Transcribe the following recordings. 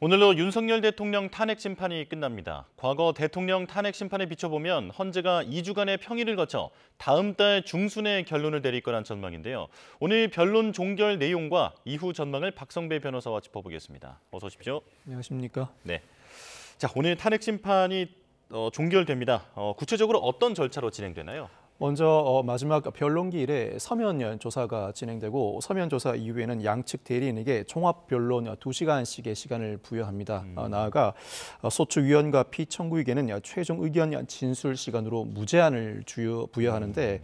오늘로 윤석열 대통령 탄핵 심판이 끝납니다. 과거 대통령 탄핵 심판에 비춰보면 헌재가 2주간의 평일을 거쳐 다음 달 중순에 결론을 내릴 거란 전망인데요. 오늘 변론 종결 내용과 이후 전망을 박성배 변호사와 짚어보겠습니다. 어서 오십시오. 안녕하십니까? 네. 자, 오늘 탄핵 심판이 종결됩니다. 구체적으로 어떤 절차로 진행되나요? 먼저 마지막 변론기일에 서면 조사가 진행되고 서면 조사 이후에는 양측 대리인에게 종합 변론 2시간씩의 시간을 부여합니다. 나아가 소추위원과 피청구에게는 최종 의견 진술 시간으로 무제한을 부여하는데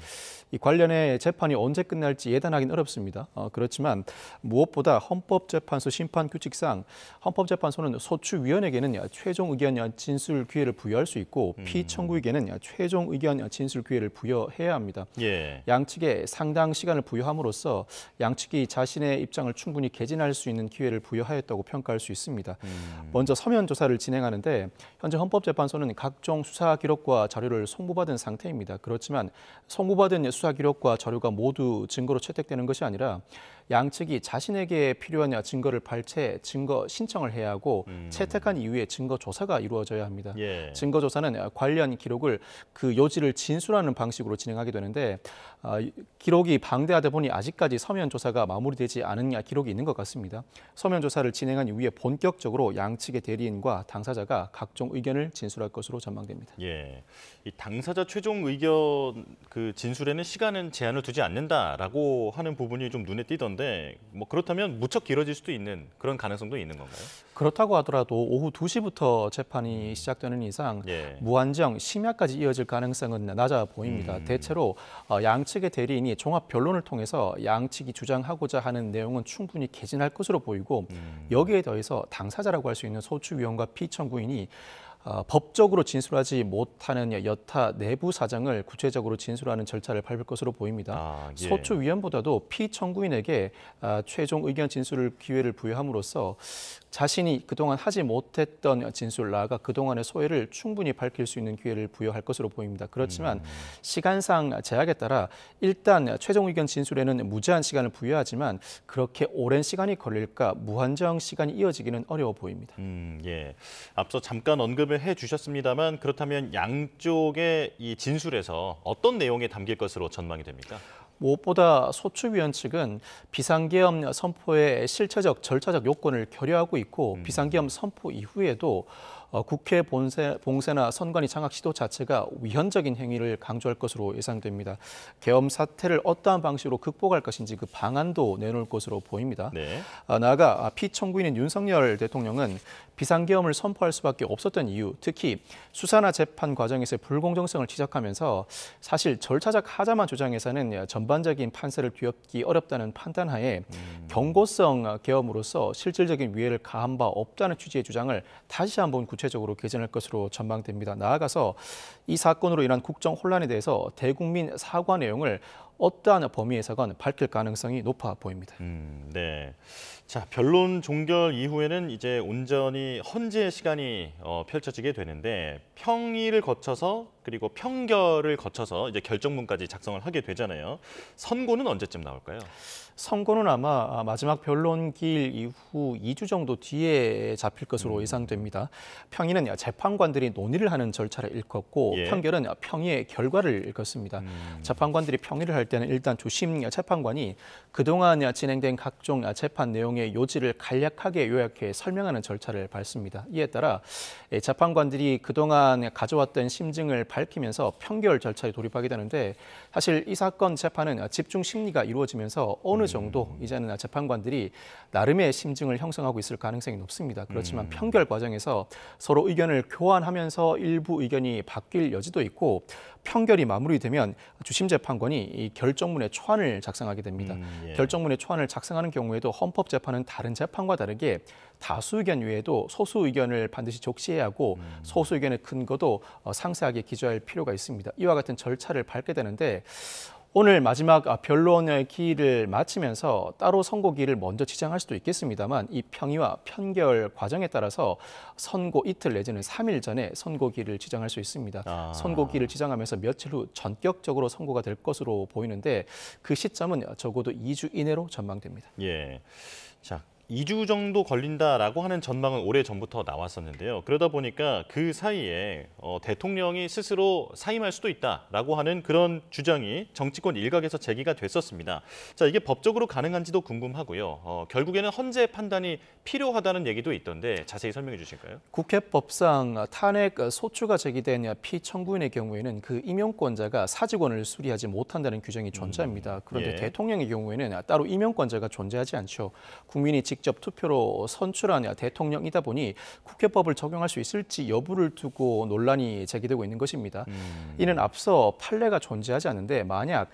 이 관련해 재판이 언제 끝날지 예단하기는 어렵습니다. 그렇지만 무엇보다 헌법재판소 심판규칙상 헌법재판소는 소추위원에게는 최종 의견 진술 기회를 부여할 수 있고 피청구에게는 최종 의견 진술 기회를 부여해야 합니다. 예. 양측에 상당 시간을 부여함으로써 양측이 자신의 입장을 충분히 개진할 수 있는 기회를 부여하였다고 평가할 수 있습니다. 먼저 서면 조사를 진행하는데 현재 헌법재판소는 각종 수사 기록과 자료를 송부받은 상태입니다. 그렇지만 송부받은 수사 기록과 자료가 모두 증거로 채택되는 것이 아니라 양측이 자신에게 필요한 증거를 발췌, 증거 신청을 해야 하고 채택한 이후에 증거 조사가 이루어져야 합니다. 예. 증거 조사는 관련 기록을 그 요지를 진술하는 방식으로 진행하게 되는데 기록이 방대하다 보니 아직까지 서면 조사가 마무리되지 않은 기록이 있는 것 같습니다. 서면 조사를 진행한 이후에 본격적으로 양측의 대리인과 당사자가 각종 의견을 진술할 것으로 전망됩니다. 예. 이 당사자 최종 의견 진술에는 시간은 제한을 두지 않는다라고 하는 부분이 좀 눈에 띄던데 그렇다면 무척 길어질 수도 있는 그런 가능성도 있는 건가요? 그렇다고 하더라도 오후 2시부터 재판이 시작되는 이상 예. 무한정 심야까지 이어질 가능성은 낮아 보입니다. 대체로 양측의 대리인이 종합 변론을 통해서 양측이 주장하고자 하는 내용은 충분히 개진할 것으로 보이고 여기에 더해서 당사자라고 할 수 있는 소추위원과 피청구인이 법적으로 진술하지 못하는 여타 내부 사정을 구체적으로 진술하는 절차를 밟을 것으로 보입니다. 예. 소추위원보다도 피청구인에게 최종 의견 진술 기회를 부여함으로써 자신이 그동안 하지 못했던 진술, 나아가 그동안의 소회를 충분히 밝힐 수 있는 기회를 부여할 것으로 보입니다. 그렇지만 시간상 제약에 따라 일단 최종 의견 진술에는 무제한 시간을 부여하지만 그렇게 오랜 시간이 걸릴까 무한정 시간이 이어지기는 어려워 보입니다. 예. 앞서 잠깐 언급을 해주셨습니다만 그렇다면 양쪽의 이 진술에서 어떤 내용이 담길 것으로 전망이 됩니까? 무엇보다 소추위원 측은 비상계엄 선포의 실체적, 절차적 요건을 결여하고 있고 비상계엄 선포 이후에도 국회 봉쇄나 선관위 장악 시도 자체가 위헌적인 행위를 강조할 것으로 예상됩니다. 계엄 사태를 어떠한 방식으로 극복할 것인지 그 방안도 내놓을 것으로 보입니다. 네. 나아가 피청구인인 윤석열 대통령은 비상계엄을 선포할 수밖에 없었던 이유, 특히 수사나 재판 과정에서의 불공정성을 지적하면서 사실 절차적 하자만 주장에서는 전반적인 판세를 뒤엎기 어렵다는 판단하에 경고성 계엄으로서 실질적인 위해를 가한 바 없다는 취지의 주장을 다시 한번 구체적으로 개진할 것으로 전망됩니다. 나아가서 이 사건으로 인한 국정 혼란에 대해서 대국민 사과 내용을 어떠한 범위에서건 밝힐 가능성이 높아 보입니다. 네. 자, 변론 종결 이후에는 이제 온전히 헌재 시간이 펼쳐지게 되는데 평일을 거쳐서 그리고 평결을 거쳐서 이제 결정문까지 작성을 하게 되잖아요. 선고는 언제쯤 나올까요? 선고는 아마 마지막 변론기일 이후 2주 정도 뒤에 잡힐 것으로 예상됩니다. 평일은 재판관들이 논의를 하는 절차를 일컫고 예. 평결은 평의의 결과를 일컫습니다. 재판관들이 평의를 할 때는 일단 주심 재판관이 그동안 진행된 각종 재판 내용의 요지를 간략하게 요약해 설명하는 절차를 밟습니다. 이에 따라 재판관들이 그동안 가져왔던 심증을 밝히면서 평결 절차에 돌입하게 되는데 사실 이 사건 재판은 집중 심리가 이루어지면서 어느 정도 이제는 재판관들이 나름의 심증을 형성하고 있을 가능성이 높습니다. 그렇지만 평결 과정에서 서로 의견을 교환하면서 일부 의견이 바뀔 여지도 있고 평결이 마무리되면 주심 재판관이 이 결정문의 초안을 작성하게 됩니다. 예. 결정문의 초안을 작성하는 경우에도 헌법재판은 다른 재판과 다르게 다수 의견 외에도 소수 의견을 반드시 적시해야 하고 소수 의견의 근거도 상세하게 기재할 필요가 있습니다. 이와 같은 절차를 밟게 되는데 오늘 마지막 변론의 기일을 마치면서 따로 선고기일을 먼저 지정할 수도 있겠습니다만 이 평의와 편결 과정에 따라서 선고 이틀 내지는 3일 전에 선고기일을 지정할 수 있습니다. 선고기일을 지정하면서 며칠 후 전격적으로 선고가 될 것으로 보이는데 그 시점은 적어도 2주 이내로 전망됩니다. 예. 자, 2주 정도 걸린다라고 하는 전망은 오래 전부터 나왔었는데요. 그러다 보니까 그 사이에 대통령이 스스로 사임할 수도 있다라고 하는 그런 주장이 정치권 일각에서 제기가 됐었습니다. 자, 이게 법적으로 가능한지도 궁금하고요. 결국에는 헌재 판단이 필요하다는 얘기도 있던데 자세히 설명해 주실까요? 국회법상 탄핵 소추가 제기된 피청구인의 경우에는 그 임용권자가 사직원을 수리하지 못한다는 규정이 존재합니다. 그런데 예. 대통령의 경우에는 따로 임용권자가 존재하지 않죠. 국민이 직접 투표로 선출한 대통령이다 보니 국회법을 적용할 수 있을지 여부를 두고 논란이 제기되고 있는 것입니다. 이는 앞서 판례가 존재하지 않는데 만약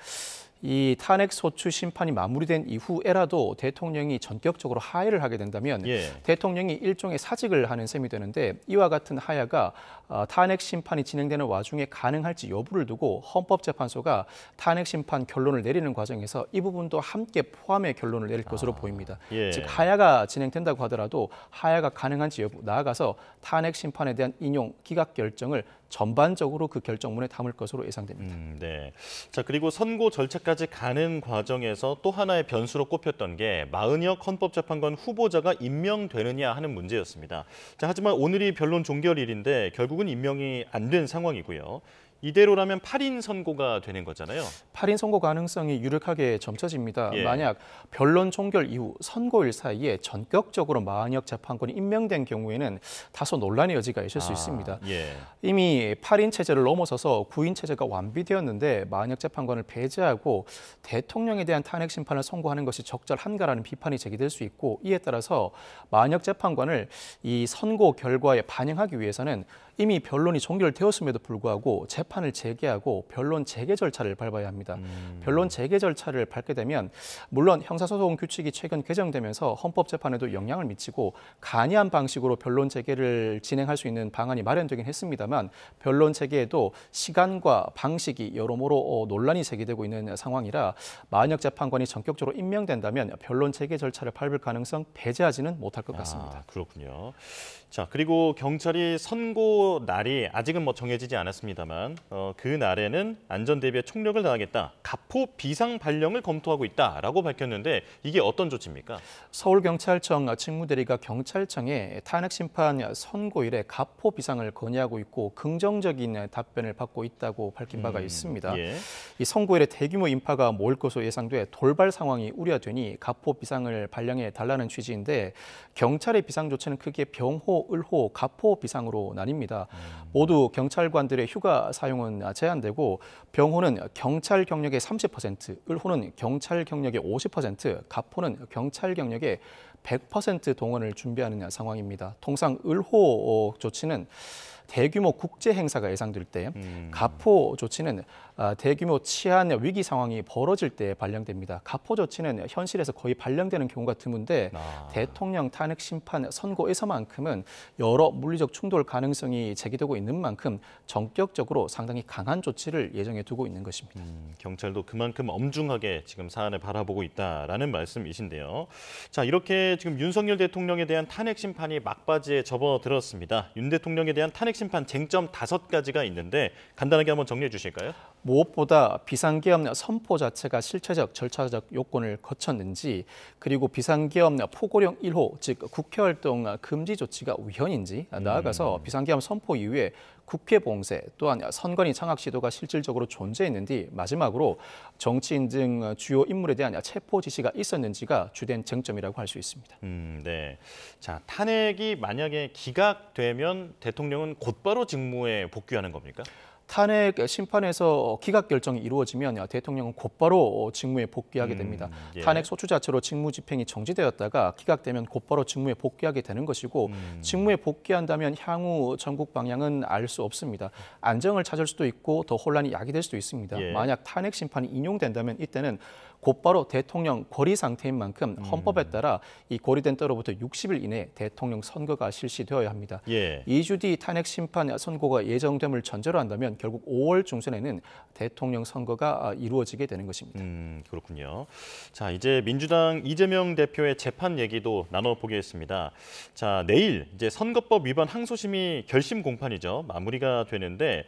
이 탄핵 소추 심판이 마무리된 이후에라도 대통령이 전격적으로 하야를 하게 된다면 예. 대통령이 일종의 사직을 하는 셈이 되는데 이와 같은 하야가 탄핵 심판이 진행되는 와중에 가능할지 여부를 두고 헌법재판소가 탄핵 심판 결론을 내리는 과정에서 이 부분도 함께 포함해 결론을 내릴 것으로 보입니다. 예. 즉 하야가 진행된다고 하더라도 하야가 가능한지 여부 나아가서 탄핵 심판에 대한 인용 기각 결정을 전반적으로 그 결정문에 담을 것으로 예상됩니다. 네. 자, 그리고 선고 절차까지 가는 과정에서 또 하나의 변수로 꼽혔던 게 마은혁 헌법재판관 후보자가 임명되느냐 하는 문제였습니다. 자, 하지만 오늘이 변론 종결일인데 결국은 임명이 안 된 상황이고요. 이대로라면 8인 선고가 되는 거잖아요. 8인 선고 가능성이 유력하게 점쳐집니다. 예. 만약 변론 종결 이후 선고일 사이에 전격적으로 마은혁 재판관이 임명된 경우에는 다소 논란의 여지가 있을 수 있습니다. 예. 이미 8인 체제를 넘어서서 9인 체제가 완비되었는데 마은혁 재판관을 배제하고 대통령에 대한 탄핵 심판을 선고하는 것이 적절한가라는 비판이 제기될 수 있고 이에 따라서 마은혁 재판관을 이 선고 결과에 반영하기 위해서는 이미 변론이 종결되었음에도 불구하고 재판을 재개하고 변론 재개 절차를 밟아야 합니다. 변론 재개 절차를 밟게 되면 물론 형사소송 규칙이 최근 개정되면서 헌법재판에도 영향을 미치고 간이한 방식으로 변론 재개를 진행할 수 있는 방안이 마련되긴 했습니다만 변론 재개에도 시간과 방식이 여러모로 논란이 제기되고 있는 상황이라 마은혁 재판관이 전격적으로 임명된다면 변론 재개 절차를 밟을 가능성 배제하지는 못할 것 같습니다. 그렇군요. 자, 그리고 경찰이 선고 날이 아직은 정해지지 않았습니다만 그 날에는 안전대비에 총력을 다하겠다. 가포 비상 발령을 검토하고 있다라고 밝혔는데 이게 어떤 조치입니까? 서울경찰청 직무대리가 경찰청에 탄핵심판 선고일에 가포 비상을 건의하고 있고 긍정적인 답변을 받고 있다고 밝힌 바가 있습니다. 예. 이 선고일에 대규모 인파가 모일 것으로 예상돼 돌발 상황이 우려되니 가포 비상을 발령해 달라는 취지인데 경찰의 비상 조치는 크게 병호, 을호, 가포 비상으로 나뉩니다. 모두 경찰관들의 휴가 사용은 제한되고 병호는 경찰 경력의 30%, 을호는 경찰 경력의 50%, 가포는 경찰 경력의 100% 동원을 준비하는 상황입니다. 통상 을호 조치는 대규모 국제 행사가 예상될 때, 가포 조치는 대규모 치안 위기 상황이 벌어질 때 발령됩니다. 가포 조치는 현실에서 거의 발령되는 경우가 드문데 대통령 탄핵 심판 선고에서만큼은 여러 물리적 충돌 가능성이 제기되고 있는 만큼 전격적으로 상당히 강한 조치를 예정해 두고 있는 것입니다. 경찰도 그만큼 엄중하게 지금 사안을 바라보고 있다라는 말씀이신데요. 자, 이렇게 지금 윤석열 대통령에 대한 탄핵 심판이 막바지에 접어들었습니다. 윤 대통령에 대한 탄핵 심판 쟁점 5가지가 있는데 간단하게 한번 정리해 주실까요? 무엇보다 비상계엄 선포 자체가 실체적, 절차적 요건을 거쳤는지 그리고 비상계엄 포고령 1호, 즉 국회활동 금지 조치가 우연인지 나아가서 비상계엄 선포 이후에 국회 봉쇄 또한 선관위 장악 시도가 실질적으로 존재했는지 마지막으로 정치인 등 주요 인물에 대한 체포 지시가 있었는지가 주된 쟁점이라고 할 수 있습니다. 네. 자, 탄핵이 만약에 기각되면 대통령은 곧바로 직무에 복귀하는 겁니까? 탄핵 심판에서 기각 결정이 이루어지면 대통령은 곧바로 직무에 복귀하게 됩니다. 예. 탄핵 소추 자체로 직무 집행이 정지되었다가 기각되면 곧바로 직무에 복귀하게 되는 것이고 직무에 복귀한다면 향후 전국 방향은 알 수 없습니다. 안정을 찾을 수도 있고 더 혼란이 야기될 수도 있습니다. 예. 만약 탄핵 심판이 인용된다면 이때는 곧바로 대통령 고리 상태인 만큼 헌법에 따라 이 고리된 때로부터 60일 이내 대통령 선거가 실시되어야 합니다. 예. 2주 뒤 탄핵 심판 선고가 예정됨을 전제로 한다면 결국 5월 중순에는 대통령 선거가 이루어지게 되는 것입니다. 그렇군요. 자, 이제 민주당 이재명 대표의 재판 얘기도 나눠보겠습니다. 자, 내일 이제 선거법 위반 항소심이 결심 공판이죠. 마무리가 되는데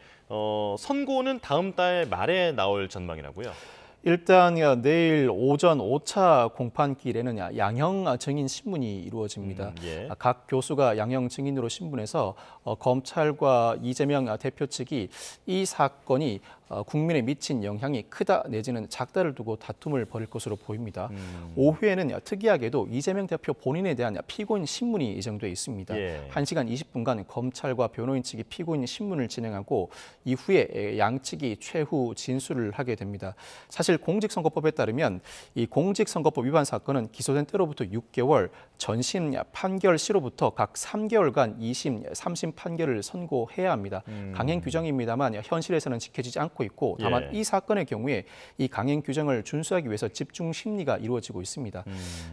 선고는 다음 달 말에 나올 전망이라고요. 일단 내일 오전 5차 공판길에는 양형 증인 신문이 이루어집니다. 예. 각 교수가 양형 증인으로 신문해서 검찰과 이재명 대표 측이 이 사건이 국민에 미친 영향이 크다 내지는 작다를 두고 다툼을 벌일 것으로 보입니다. 오후에는 특이하게도 이재명 대표 본인에 대한 피고인 신문이 예정돼 있습니다. 예. 1시간 20분간 검찰과 변호인 측이 피고인 신문을 진행하고 이후에 양측이 최후 진술을 하게 됩니다. 사실 공직선거법에 따르면 이 공직선거법 위반 사건은 기소된 때로부터 6개월, 전심 판결 시로부터 각 3개월간 2심, 3심 판결을 선고해야 합니다. 강행 규정입니다만 현실에서는 지켜지지 않고 있고 다만 예. 이 사건의 경우에 이 강행 규정을 준수하기 위해서 집중 심리가 이루어지고 있습니다.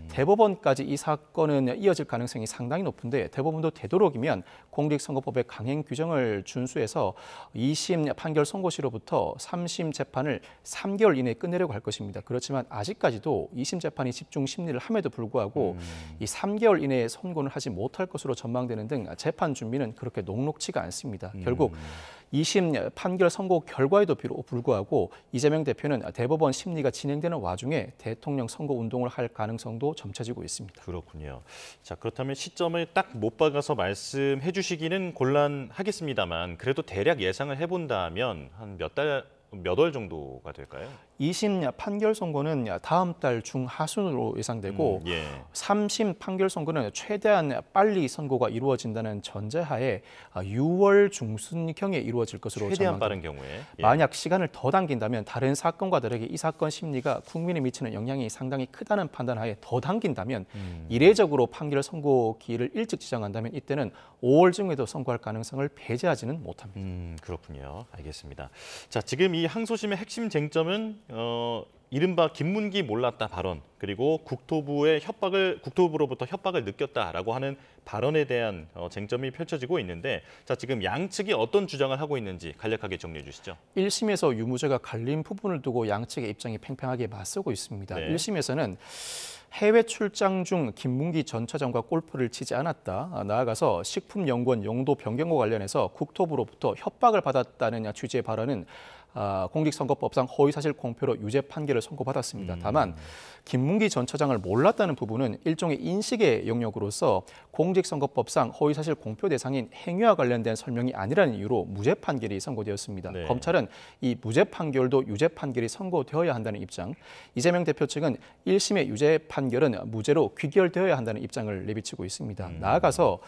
대법원까지 이 사건은 이어질 가능성이 상당히 높은데 대법원도 되도록이면 공직선거법의 강행 규정을 준수해서 2심 판결 선고 시로부터 3심 재판을 3개월 이내에 끝내려고 할 것입니다. 그렇지만 아직까지도 2심 재판이 집중 심리를 함에도 불구하고 이 3개월 이내에 선고는 하지 못할 것으로 전망되는 등 재판 준비는 그렇게 녹록치가 않습니다. 결국 2심 판결 선고 결과에도 불구하고 이재명 대표는 대법원 심리가 진행되는 와중에 대통령 선거 운동을 할 가능성도 점쳐지고 있습니다. 그렇군요. 자, 그렇다면 시점을 딱 못 박아서 말씀해 주시기는 곤란하겠습니다만 그래도 대략 예상을 해본다면 한 몇 월 정도가 될까요? 2심 판결 선고는 다음 달 중하순으로 예상되고 예. 3심 판결 선고는 최대한 빨리 선고가 이루어진다는 전제하에 6월 중순경에 이루어질 것으로 최대한 전망됩니다. 빠른 경우에. 예. 만약 시간을 더 당긴다면 다른 사건과 다르게 이 사건 심리가 국민에 미치는 영향이 상당히 크다는 판단하에 더 당긴다면 이례적으로 판결 선고기일을 일찍 지정한다면 이때는 5월 중에도 선고할 가능성을 배제하지는 못합니다. 그렇군요. 알겠습니다. 자, 지금 이 항소심의 핵심 쟁점은 이른바 김문기 몰랐다 발언 그리고 국토부로부터 협박을 느꼈다라고 하는 발언에 대한 쟁점이 펼쳐지고 있는데 자, 지금 양측이 어떤 주장을 하고 있는지 간략하게 정리해 주시죠. 1심에서 유무죄가 갈린 부분을 두고 양측의 입장이 팽팽하게 맞서고 있습니다. 네. 1심에서는 해외 출장 중 김문기 전 차장과 골프를 치지 않았다. 나아가서 식품연구원 용도 변경과 관련해서 국토부로부터 협박을 받았다는 취지의 발언은 공직선거법상 허위사실 공표로 유죄 판결을 선고받았습니다. 다만 김문기 전 차장을 몰랐다는 부분은 일종의 인식의 영역으로서 공직선거법상 허위사실 공표 대상인 행위와 관련된 설명이 아니라는 이유로 무죄 판결이 선고되었습니다. 네. 검찰은 이 무죄 판결도 유죄 판결이 선고되어야 한다는 입장, 이재명 대표 측은 1심의 유죄 판결은 무죄로 귀결되어야 한다는 입장을 내비치고 있습니다. 나아가서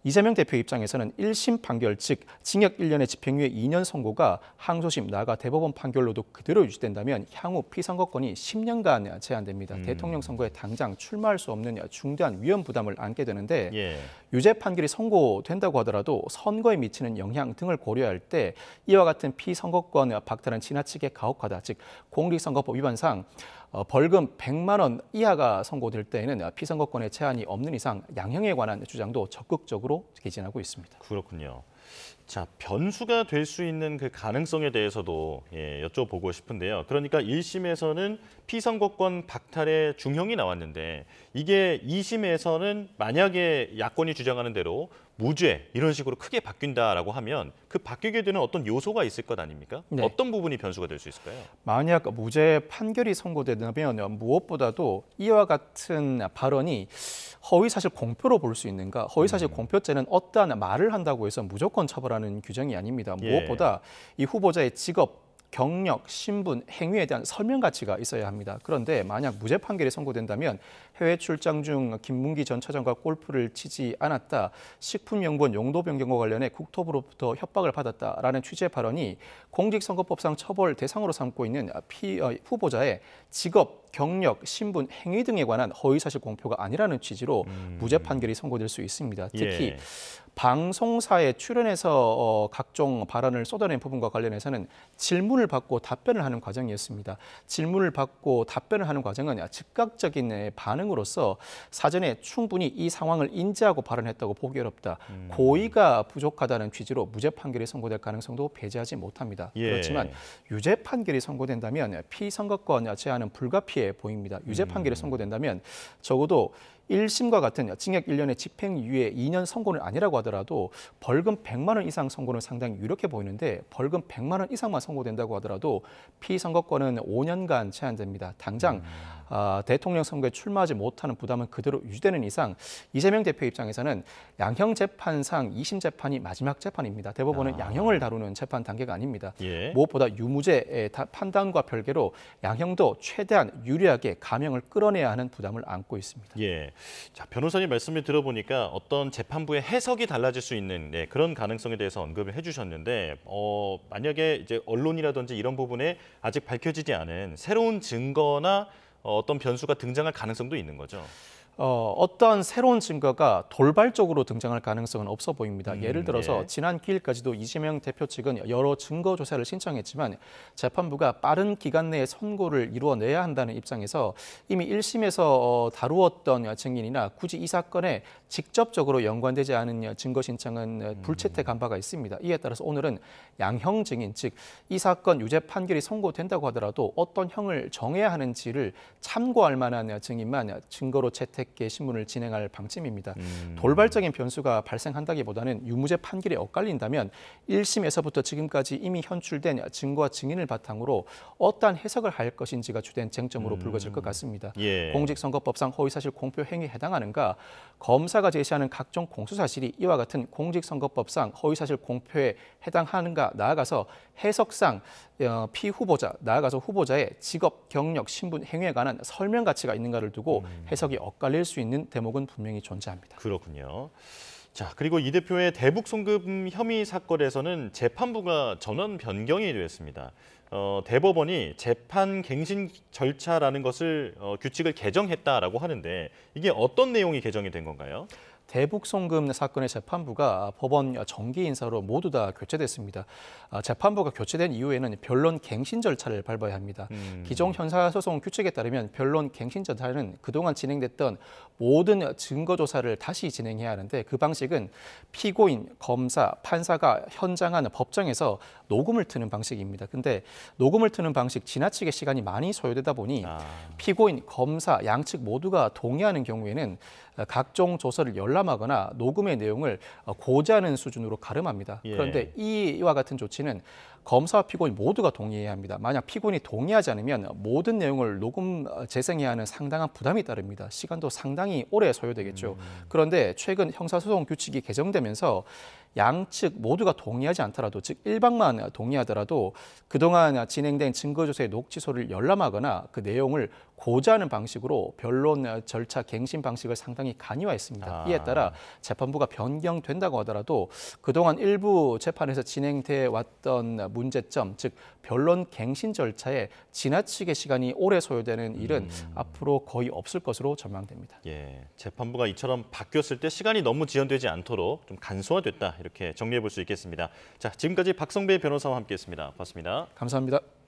이재명 대표 입장에서는 1심 판결 즉 징역 1년에 집행유예 2년 선고가 항소심 나아가 대법원 판결로도 그대로 유지된다면 향후 피선거권이 10년간 제한됩니다. 대통령 선거에 당장 출마할 수 없는 중대한 위험 부담을 안게 되는데 예. 유죄 판결이 선고된다고 하더라도 선거에 미치는 영향 등을 고려할 때 이와 같은 피선거권 박탈은 지나치게 가혹하다. 즉 공직선거법 위반상 벌금 100만 원 이하가 선고될 때에는 피선거권에 제한이 없는 이상 양형에 관한 주장도 적극적으로 개진하고 있습니다. 그렇군요. 자, 변수가 될 수 있는 그 가능성에 대해서도 여쭤보고 싶은데요. 그러니까 1심에서는 피선거권 박탈의 중형이 나왔는데 이게 2심에서는 만약에 야권이 주장하는 대로 무죄 이런 식으로 크게 바뀐다라고 하면 그 바뀌게 되는 어떤 요소가 있을 것 아닙니까? 네. 어떤 부분이 변수가 될 수 있을까요? 만약 무죄 판결이 선고된다면 무엇보다도 이와 같은 발언이 허위사실 공표로 볼 수 있는가? 허위사실 공표죄는 어떠한 말을 한다고 해서 무조건 처벌하는 규정이 아닙니다. 무엇보다 이 후보자의 직업, 경력, 신분, 행위에 대한 설명 가치가 있어야 합니다. 그런데 만약 무죄 판결이 선고된다면 해외 출장 중 김문기 전 차장과 골프를 치지 않았다, 식품연구원 용도 변경과 관련해 국토부로부터 협박을 받았다라는 취지의 발언이 공직선거법상 처벌 대상으로 삼고 있는 후보자의 직업, 경력, 신분, 행위 등에 관한 허위사실 공표가 아니라는 취지로 무죄 판결이 선고될 수 있습니다. 특히 방송사에 출연해서 각종 발언을 쏟아낸 부분과 관련해서는 질문을 받고 답변을 하는 과정이었습니다. 질문을 받고 답변을 하는 과정은 즉각적인 반응으로서 사전에 충분히 이 상황을 인지하고 발언했다고 보기 어렵다. 고의가 부족하다는 취지로 무죄 판결이 선고될 가능성도 배제하지 못합니다. 그렇지만 유죄 판결이 선고된다면 피선거권 제한은 불가피해 보입니다. 유죄 판결이 선고된다면 적어도 1심과 같은 징역 1년의 집행유예 2년 선고는 아니라고 하더라도 벌금 100만 원 이상 선고는 상당히 유력해 보이는데 벌금 100만 원 이상만 선고된다고 하더라도 피선거권은 5년간 제한됩니다. 당장 대통령 선거에 출마하지 못하는 부담은 그대로 유지되는 이상 이재명 대표 입장에서는 양형 재판상 2심 재판이 마지막 재판입니다. 대법원은 양형을 다루는 재판 단계가 아닙니다. 예. 무엇보다 유무죄의 판단과 별개로 양형도 최대한 유리하게 감형을 끌어내야 하는 부담을 안고 있습니다. 예. 자, 변호사님 말씀을 들어보니까 어떤 재판부의 해석이 달라질 수 있는 그런 가능성에 대해서 언급을 해주셨는데 만약에 이제 언론이라든지 이런 부분에 아직 밝혀지지 않은 새로운 증거나 어떤 변수가 등장할 가능성도 있는 거죠. 어떤 새로운 증거가 돌발적으로 등장할 가능성은 없어 보입니다. 예를 들어서 예. 지난 기일까지도 이재명 대표 측은 여러 증거 조사를 신청했지만 재판부가 빠른 기간 내에 선고를 이루어내야 한다는 입장에서 이미 1심에서 다루었던 증인이나 굳이 이 사건에 직접적으로 연관되지 않은 증거 신청은 불채택한 바가 있습니다. 이에 따라서 오늘은 양형 증인, 즉 이 사건 유죄 판결이 선고된다고 하더라도 어떤 형을 정해야 하는지를 참고할 만한 증인만 증거로 채택 신문을 진행할 방침입니다. 돌발적인 변수가 발생한다기보다는 유무죄 판결이 엇갈린다면 1심에서부터 지금까지 이미 현출된 증거와 증인을 바탕으로 어떠한 해석을 할 것인지가 주된 쟁점으로 불거질 것 같습니다. 예. 공직선거법상 허위사실 공표 행위에 해당하는가, 검사가 제시하는 각종 공소사실이 이와 같은 공직선거법상 허위사실 공표에 해당하는가, 나아가서 해석상 피후보자, 나아가서 후보자의 직업, 경력, 신분, 행위에 관한 설명 가치가 있는가를 두고 해석이 엇갈릴 수 있는 대목은 분명히 존재합니다. 그렇군요. 자, 그리고 이 대표의 대북 송금 혐의 사건에서는 재판부가 전원 변경이 됐습니다. 대법원이 재판 갱신 절차라는 것을 규칙을 개정했다라고 하는데 이게 어떤 내용이 개정이 된 건가요? 대북 송금 사건의 재판부가 법원 정기 인사로 모두 다 교체됐습니다. 재판부가 교체된 이후에는 변론 갱신 절차를 밟아야 합니다. 기존 형사소송 규칙에 따르면 변론 갱신 절차는 그동안 진행됐던 모든 증거 조사를 다시 진행해야 하는데 그 방식은 피고인, 검사, 판사가 현장 안 법정에서 녹음을 트는 방식입니다. 근데 녹음을 트는 방식 지나치게 시간이 많이 소요되다 보니 피고인, 검사 양측 모두가 동의하는 경우에는 각종 조서를 열람하거나 녹음의 내용을 고지하는 수준으로 가름합니다. 예. 그런데 이와 같은 조치는 검사와 피고인 모두가 동의해야 합니다. 만약 피고인이 동의하지 않으면 모든 내용을 녹음 재생해야 하는 상당한 부담이 따릅니다. 시간도 상당히 오래 소요되겠죠. 그런데 최근 형사소송 규칙이 개정되면서 양측 모두가 동의하지 않더라도, 즉 일방만 동의하더라도 그동안 진행된 증거조사의 녹취소를 열람하거나 그 내용을 고지하는 방식으로 변론 절차 갱신 방식을 상당히 간이화했습니다. 이에 따라 재판부가 변경된다고 하더라도 그동안 일부 재판에서 진행돼 왔던 문제점, 즉 변론 갱신 절차에 지나치게 시간이 오래 소요되는 일은 앞으로 거의 없을 것으로 전망됩니다. 예, 재판부가 이처럼 바뀌었을 때 시간이 너무 지연되지 않도록 좀 간소화됐다 이렇게 정리해 볼 수 있겠습니다. 자, 지금까지 박성배 변호사와 함께했습니다. 고맙습니다. 감사합니다.